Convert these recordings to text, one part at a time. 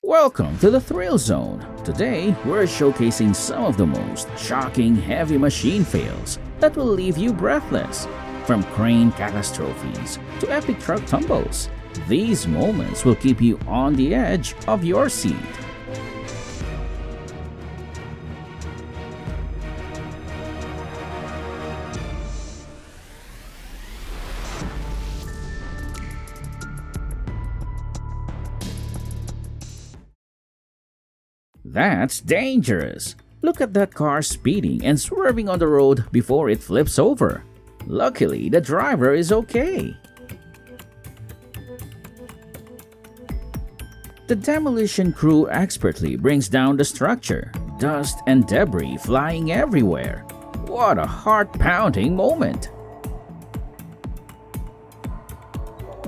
Welcome to the Thrill Zone. Today, we're showcasing some of the most shocking heavy machine fails that will leave you breathless. From crane catastrophes to epic truck tumbles, these moments will keep you on the edge of your seat. That's dangerous. Look at that car speeding and swerving on the road before it flips over. Luckily, the driver is okay. The demolition crew expertly brings down the structure, dust and debris flying everywhere. What a heart-pounding moment!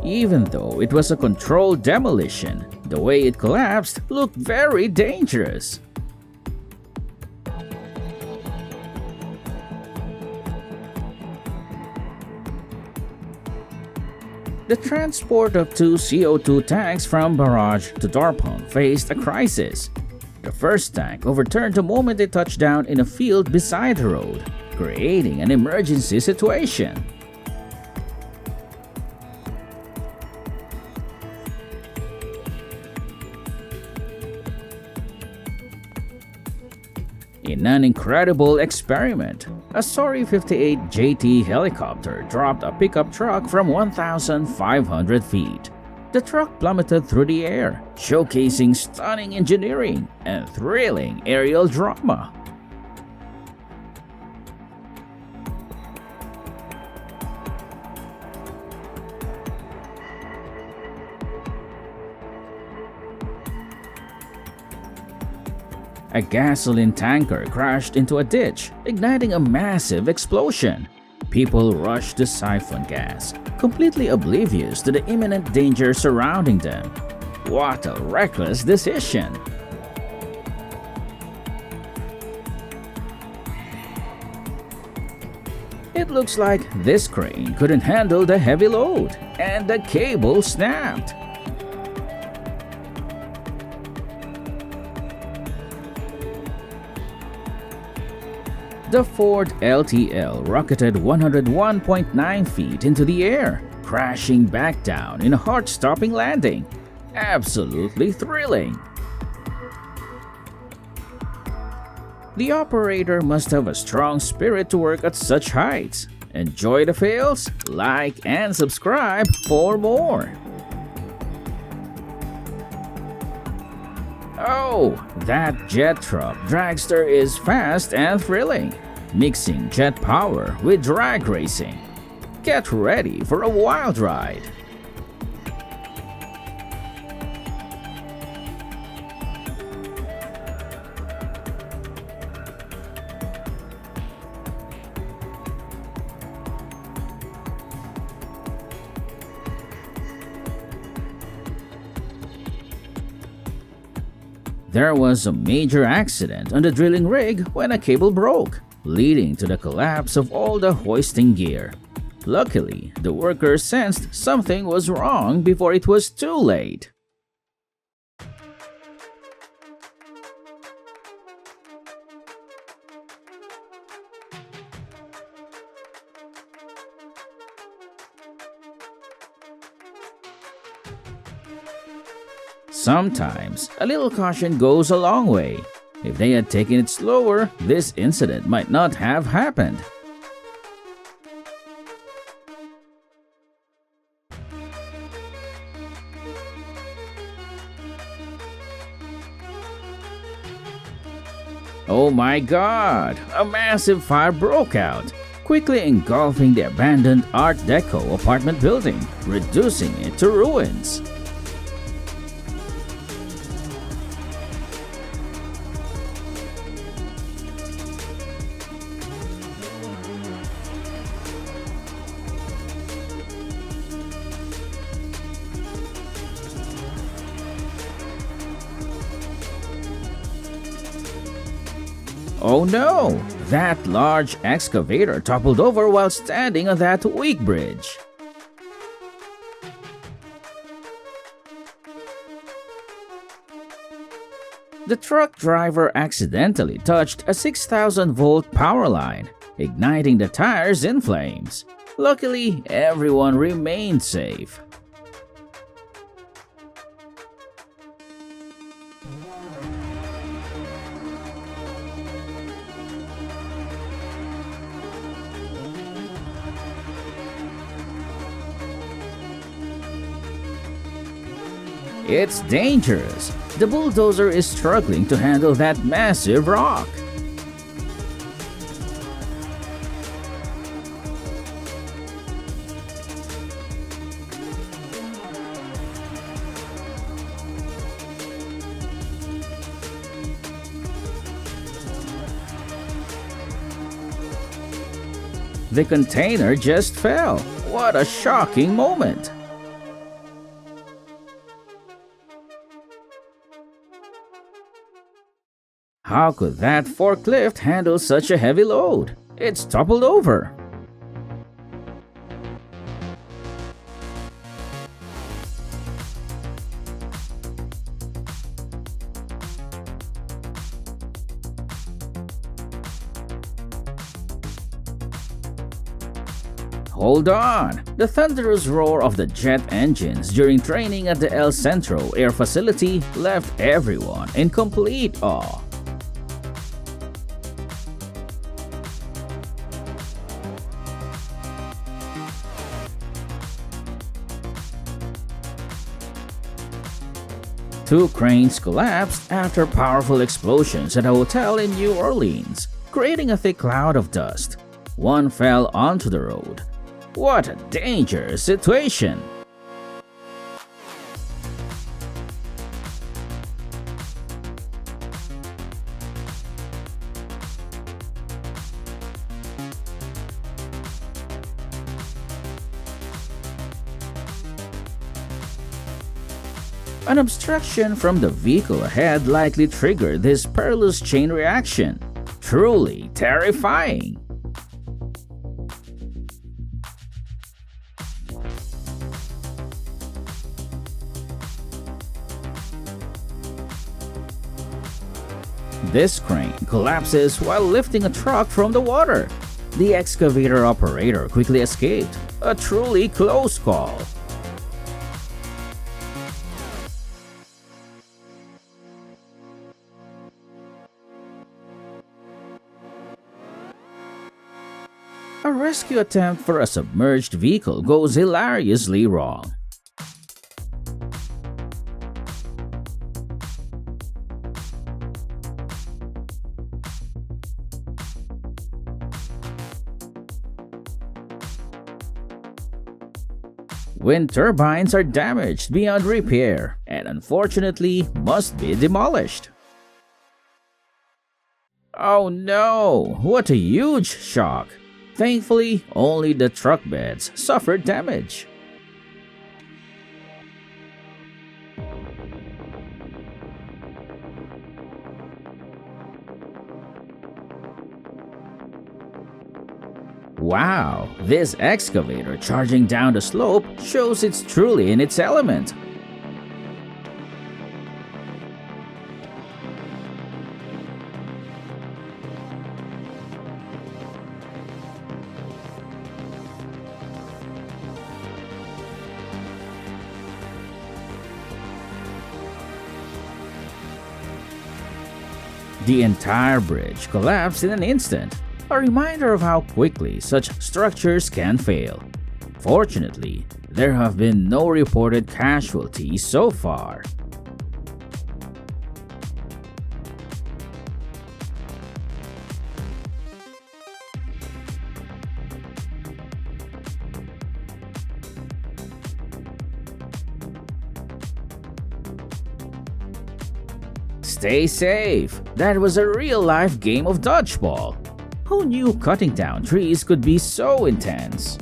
Even though it was a controlled demolition, the way it collapsed looked very dangerous. The transport of two CO2 tanks from Barrage to Darpon faced a crisis. The first tank overturned the moment they touched down in a field beside the road, creating an emergency situation. In an incredible experiment, a Sorry 58 JT helicopter dropped a pickup truck from 1,500 feet. The truck plummeted through the air, showcasing stunning engineering and thrilling aerial drama. A gasoline tanker crashed into a ditch, igniting a massive explosion. People rushed to siphon gas, completely oblivious to the imminent danger surrounding them. What a reckless decision! It looks like this crane couldn't handle the heavy load, and the cable snapped. The Ford LTL rocketed 101.9 feet into the air, crashing back down in a heart-stopping landing. Absolutely thrilling! The operator must have a strong spirit to work at such heights. Enjoy the fails? Like and subscribe for more! Oh, that jet truck dragster is fast and thrilling, mixing jet power with drag racing. Get ready for a wild ride! There was a major accident on the drilling rig when a cable broke, leading to the collapse of all the hoisting gear. Luckily, the workers sensed something was wrong before it was too late. Sometimes, a little caution goes a long way. If they had taken it slower, this incident might not have happened. Oh my god! A massive fire broke out, quickly engulfing the abandoned Art Deco apartment building, reducing it to ruins. Oh no! That large excavator toppled over while standing on that weak bridge. The truck driver accidentally touched a 6,000-volt power line, igniting the tires in flames. Luckily, everyone remained safe. It's dangerous. The bulldozer is struggling to handle that massive rock. The container just fell. What a shocking moment! How could that forklift handle such a heavy load? It's toppled over. Hold on! The thunderous roar of the jet engines during training at the El Centro Air Facility left everyone in complete awe. Two cranes collapsed after powerful explosions at a hotel in New Orleans, creating a thick cloud of dust. One fell onto the road. What a dangerous situation! An obstruction from the vehicle ahead likely triggered this perilous chain reaction. Truly terrifying! This crane collapses while lifting a truck from the water. The excavator operator quickly escaped. A truly close call. A rescue attempt for a submerged vehicle goes hilariously wrong. Wind turbines are damaged beyond repair and unfortunately must be demolished. Oh no! What a huge shock! Thankfully, only the truck beds suffered damage. Wow, this excavator charging down the slope shows it's truly in its element. The entire bridge collapsed in an instant, a reminder of how quickly such structures can fail. Fortunately, there have been no reported casualties so far. Stay safe! That was a real-life game of dodgeball. Who knew cutting down trees could be so intense?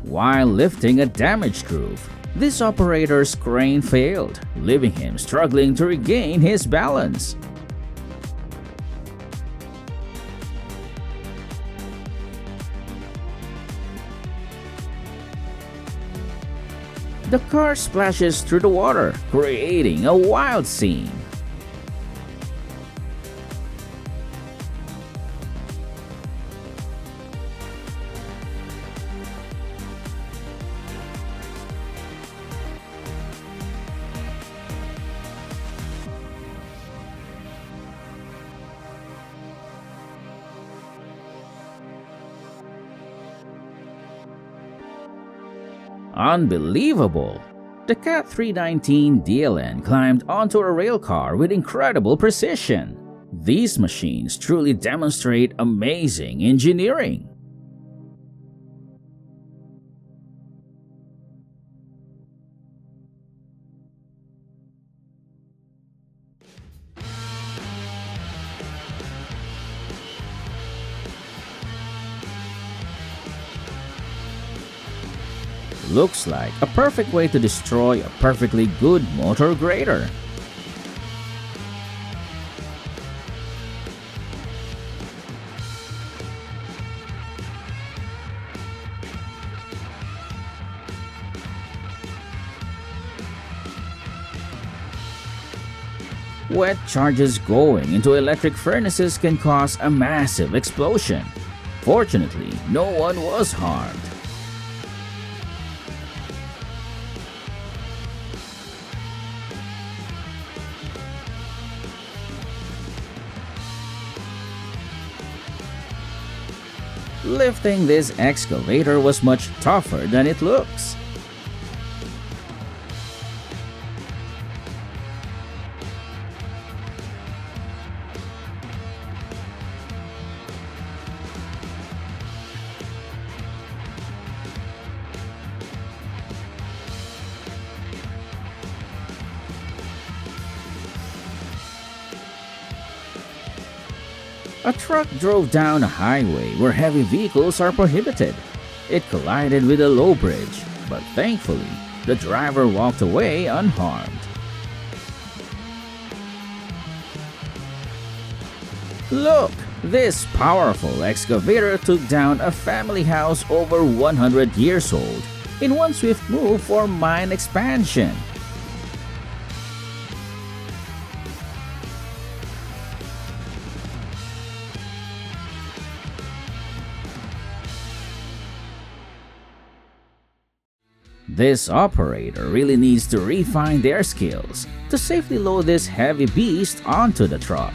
While lifting a damaged roof, this operator's crane failed, leaving him struggling to regain his balance. The car splashes through the water, creating a wild scene. Unbelievable! The Cat 319 DLN climbed onto a rail car with incredible precision. These machines truly demonstrate amazing engineering. Looks like a perfect way to destroy a perfectly good motor grader. Wet charges going into electric furnaces can cause a massive explosion. Fortunately, no one was harmed. Lifting this excavator was much tougher than it looks. A truck drove down a highway where heavy vehicles are prohibited. It collided with a low bridge, but thankfully, the driver walked away unharmed. Look! This powerful excavator took down a family house over 100 years old in one swift move for mine expansion. This operator really needs to refine their skills to safely load this heavy beast onto the truck.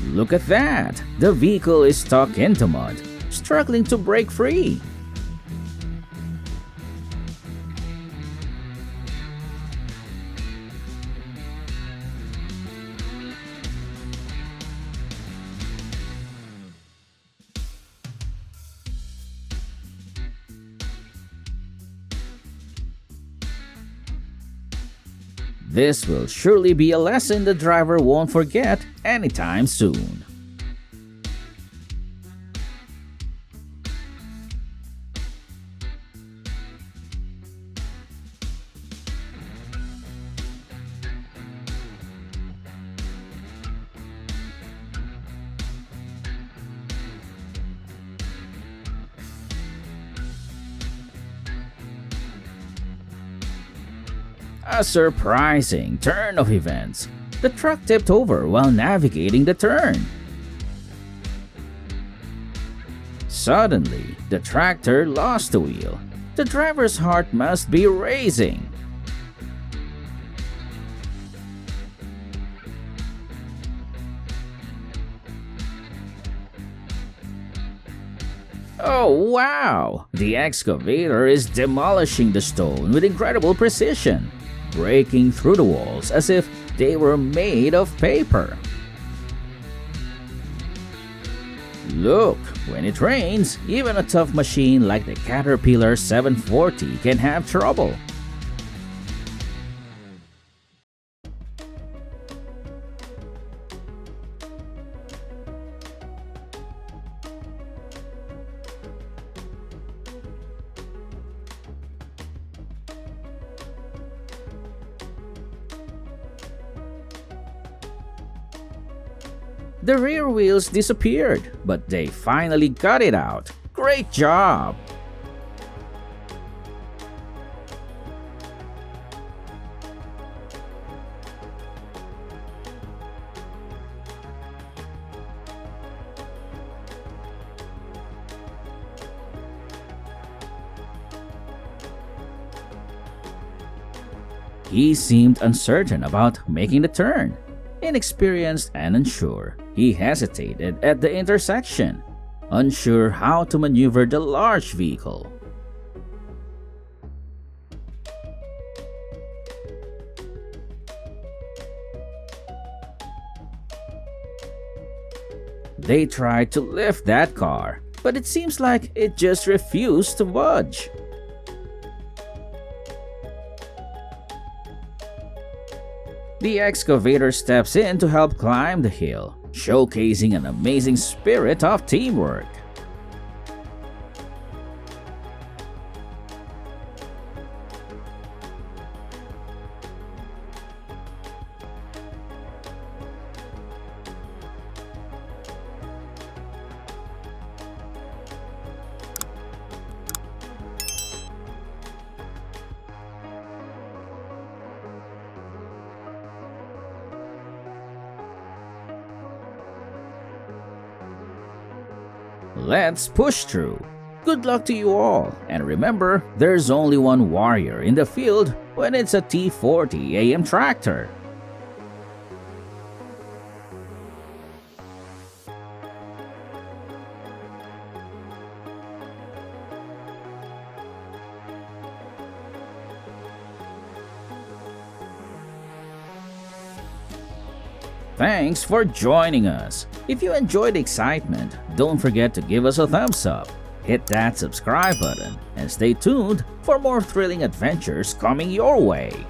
Look at that! The vehicle is stuck into mud, struggling to break free. This will surely be a lesson the driver won't forget anytime soon. A surprising turn of events. The truck tipped over while navigating the turn. Suddenly, the tractor lost the wheel. The driver's heart must be racing. Oh wow! The excavator is demolishing the stone with incredible precision, breaking through the walls as if they were made of paper. Look, when it rains, even a tough machine like the Caterpillar 740 can have trouble. The rear wheels disappeared, but they finally got it out. Great job! He seemed uncertain about making the turn. Inexperienced and unsure, he hesitated at the intersection, unsure how to maneuver the large vehicle. They tried to lift that car, but it seems like it just refused to budge. The excavator steps in to help climb the hill, showcasing an amazing spirit of teamwork. Let's push through. Good luck to you all, and remember, there's only one warrior in the field when it's a T40 AM tractor. Thanks for joining us. If you enjoyed the excitement, don't forget to give us a thumbs up, hit that subscribe button, and stay tuned for more thrilling adventures coming your way.